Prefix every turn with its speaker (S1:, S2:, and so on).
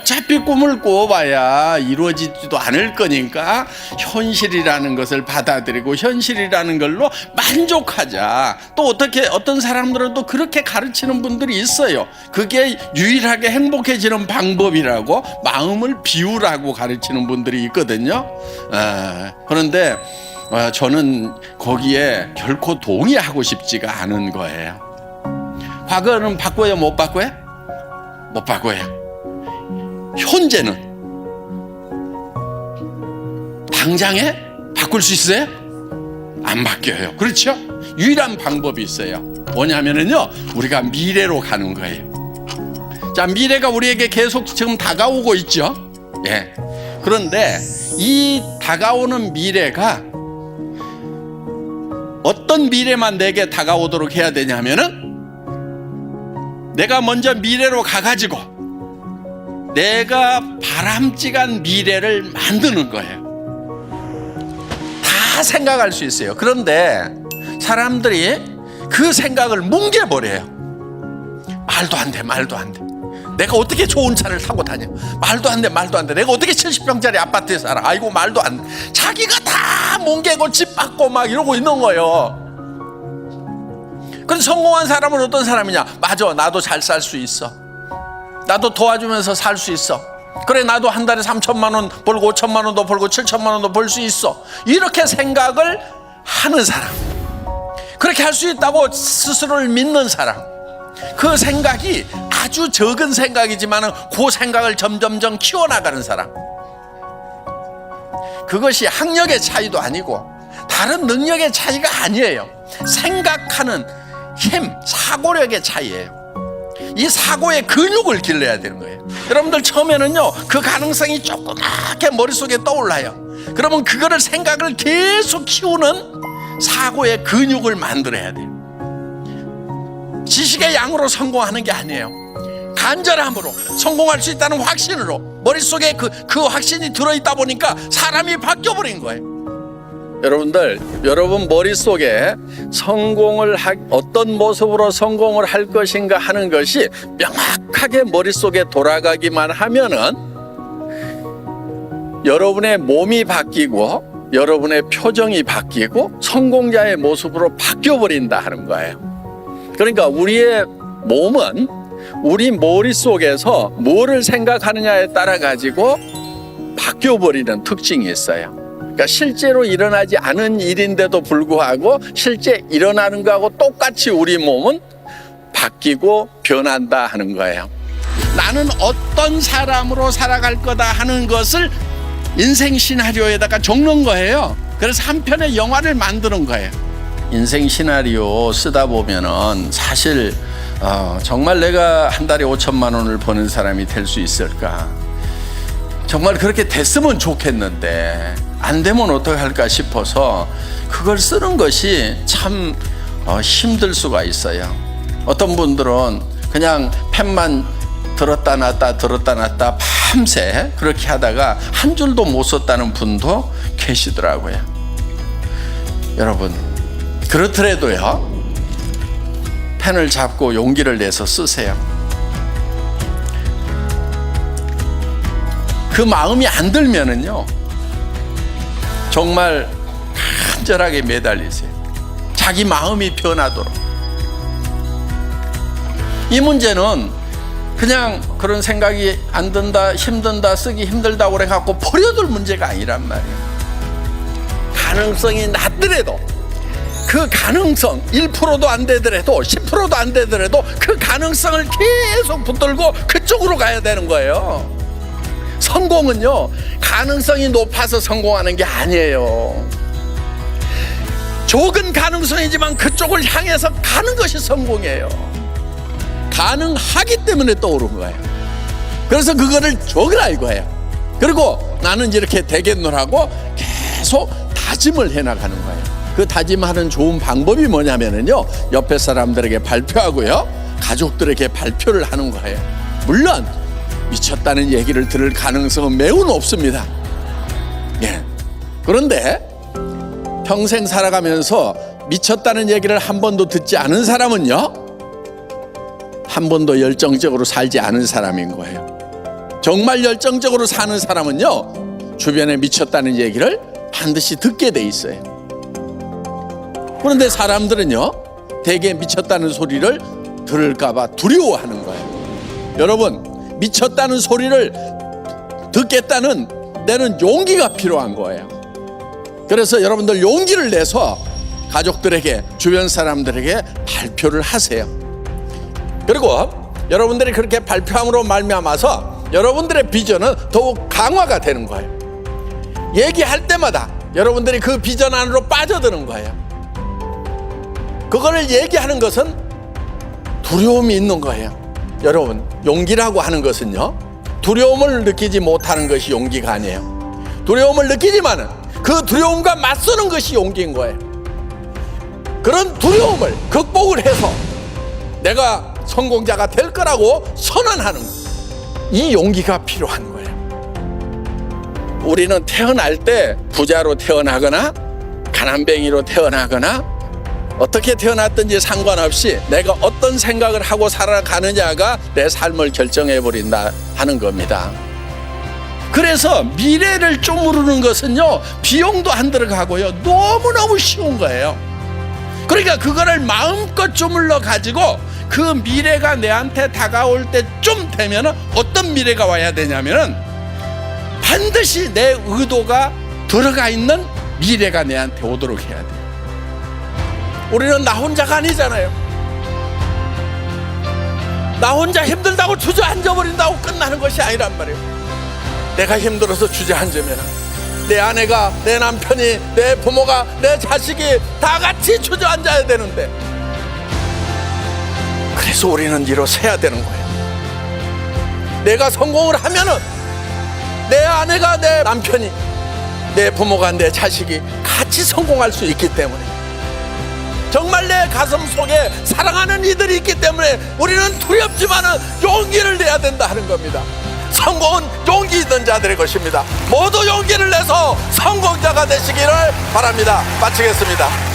S1: 어차피 꿈을 꿔봐야 이루어지지도 않을 거니까 현실이라는 것을 받아들이고 현실이라는 걸로 만족하자. 또 어떤 사람들은 또 그렇게 가르치는 분들이 있어요. 그게 유일하게 행복해지는 방법이라고, 마음을 비우라고 가르치는 분들이 있거든요. 그런데 저는 거기에 결코 동의하고 싶지가 않은 거예요. 과거는 바꿔요, 못 바꿔요? 못 바꿔요. 현재는 당장에 바꿀 수 있어요? 안 바뀌어요. 그렇죠? 유일한 방법이 있어요. 뭐냐면은요, 우리가 미래로 가는 거예요. 자, 미래가 우리에게 계속 지금 다가오고 있죠. 예. 그런데 이 다가오는 미래가 어떤 미래만 내게 다가오도록 해야 되냐면은, 내가 먼저 미래로 가가지고 내가 바람직한 미래를 만드는 거예요. 다 생각할 수 있어요. 그런데 사람들이 그 생각을 뭉개버려요. 말도 안 돼, 말도 안 돼. 내가 어떻게 좋은 차를 타고 다녀? 말도 안 돼, 말도 안 돼. 내가 어떻게 70평짜리 아파트에 살아? 아이고, 말도 안 돼. 자기가 다 뭉개고 집 받고 막 이러고 있는 거예요. 그런데 성공한 사람은 어떤 사람이냐? 맞아, 나도 잘 살 수 있어. 나도 도와주면서 살 수 있어. 그래, 나도 한 달에 3천만 원 벌고 5천만 원도 벌고 7천만 원도 벌 수 있어. 이렇게 생각을 하는 사람, 그렇게 할 수 있다고 스스로를 믿는 사람, 그 생각이 아주 적은 생각이지만 그 생각을 점점점 키워나가는 사람, 그것이 학력의 차이도 아니고 다른 능력의 차이가 아니에요. 생각하는 힘, 사고력의 차이예요. 이 사고의 근육을 길러야 되는 거예요. 여러분들 처음에는요, 그 가능성이 조그맣게 머릿속에 떠올라요. 그러면 그거를 생각을 계속 키우는 사고의 근육을 만들어야 돼요. 지식의 양으로 성공하는 게 아니에요. 간절함으로 성공할 수 있다는 확신으로, 머릿속에 그 확신이 들어있다 보니까 사람이 바뀌어버린 거예요. 여러분들, 여러분 머릿속에 어떤 모습으로 성공을 할 것인가 하는 것이 명확하게 머릿속에 돌아가기만 하면은 여러분의 몸이 바뀌고 여러분의 표정이 바뀌고 성공자의 모습으로 바뀌어버린다 하는 거예요. 그러니까 우리의 몸은 우리 머릿속에서 뭐를 생각하느냐에 따라 가지고 바뀌어버리는 특징이 있어요. 그러니까 실제로 일어나지 않은 일인데도 불구하고 실제 일어나는 거하고 똑같이 우리 몸은 바뀌고 변한다 하는 거예요. 나는 어떤 사람으로 살아갈 거다 하는 것을 인생 시나리오에다가 적는 거예요. 그래서 한 편의 영화를 만드는 거예요. 인생 시나리오 쓰다 보면은 사실 정말 내가 한 달에 5천만 원을 버는 사람이 될 수 있을까? 정말 그렇게 됐으면 좋겠는데 안 되면 어떡할까 싶어서 그걸 쓰는 것이 참 힘들 수가 있어요. 어떤 분들은 그냥 펜만 들었다 놨다 밤새 그렇게 하다가 한 줄도 못 썼다는 분도 계시더라고요. 여러분, 그렇더라도요, 펜을 잡고 용기를 내서 쓰세요. 그 마음이 안 들면은요, 정말 간절하게 매달리세요. 자기 마음이 변하도록. 이 문제는 그냥 그런 생각이 안 든다, 힘든다, 쓰기 힘들다 그래 갖고 버려둘 문제가 아니란 말이에요. 가능성이 낮더라도, 그 가능성 1%도 안 되더라도 10%도 안 되더라도 그 가능성을 계속 붙들고 그쪽으로 가야 되는 거예요. 성공은요, 가능성이 높아서 성공하는 게 아니에요. 적은 가능성이지만 그쪽을 향해서 가는 것이 성공이에요. 가능하기 때문에 떠오른 거예요. 그래서 그거를 적으라 이거예요. 그리고 나는 이렇게 되겠노라고 계속 다짐을 해나가는 거예요. 그 다짐하는 좋은 방법이 뭐냐면요, 옆에 사람들에게 발표하고요, 가족들에게 발표를 하는 거예요. 물론 미쳤다는 얘기를 들을 가능성은 매우 높습니다. 예. 그런데 평생 살아가면서 미쳤다는 얘기를 한 번도 듣지 않은 사람은요, 한 번도 열정적으로 살지 않은 사람인 거예요. 정말 열정적으로 사는 사람은요, 주변에 미쳤다는 얘기를 반드시 듣게 돼 있어요. 그런데 사람들은요, 대개 미쳤다는 소리를 들을까봐 두려워하는 거예요. 여러분, 미쳤다는 소리를 듣겠다는 내는 용기가 필요한 거예요. 그래서 여러분들 용기를 내서 가족들에게, 주변 사람들에게 발표를 하세요. 그리고 여러분들이 그렇게 발표함으로 말미암아서 여러분들의 비전은 더욱 강화가 되는 거예요. 얘기할 때마다 여러분들이 그 비전 안으로 빠져드는 거예요. 그거를 얘기하는 것은 두려움이 있는 거예요. 여러분, 용기라고 하는 것은요, 두려움을 느끼지 못하는 것이 용기가 아니에요. 두려움을 느끼지만은 그 두려움과 맞서는 것이 용기인 거예요. 그런 두려움을 극복을 해서 내가 성공자가 될 거라고 선언하는 것, 이 용기가 필요한 거예요. 우리는 태어날 때 부자로 태어나거나 가난뱅이로 태어나거나 어떻게 태어났든지 상관없이 내가 어떤 생각을 하고 살아가느냐가 내 삶을 결정해 버린다 하는 겁니다. 그래서 미래를 쪼무르는 것은요, 비용도 안 들어가고요, 너무너무 쉬운 거예요. 그러니까 그거를 마음껏 쪼물러 가지고 그 미래가 내한테 다가올 때쯤 되면 어떤 미래가 와야 되냐면은 반드시 내 의도가 들어가 있는 미래가 내한테 오도록 해야 돼요. 우리는 나 혼자가 아니잖아요. 나 혼자 힘들다고 주저앉아버린다고 끝나는 것이 아니란 말이에요. 내가 힘들어서 주저앉으면 내 아내가, 내 남편이, 내 부모가, 내 자식이 다 같이 주저앉아야 되는데, 그래서 우리는 일어서야 되는 거예요. 내가 성공을 하면은 내 아내가, 내 남편이, 내 부모가, 내 자식이 같이 성공할 수 있기 때문에, 정말 내 가슴 속에 사랑하는 이들이 있기 때문에 우리는 두렵지만은 용기를 내야 된다 하는 겁니다. 성공은 용기 있는 자들의 것입니다. 모두 용기를 내서 성공자가 되시기를 바랍니다. 마치겠습니다.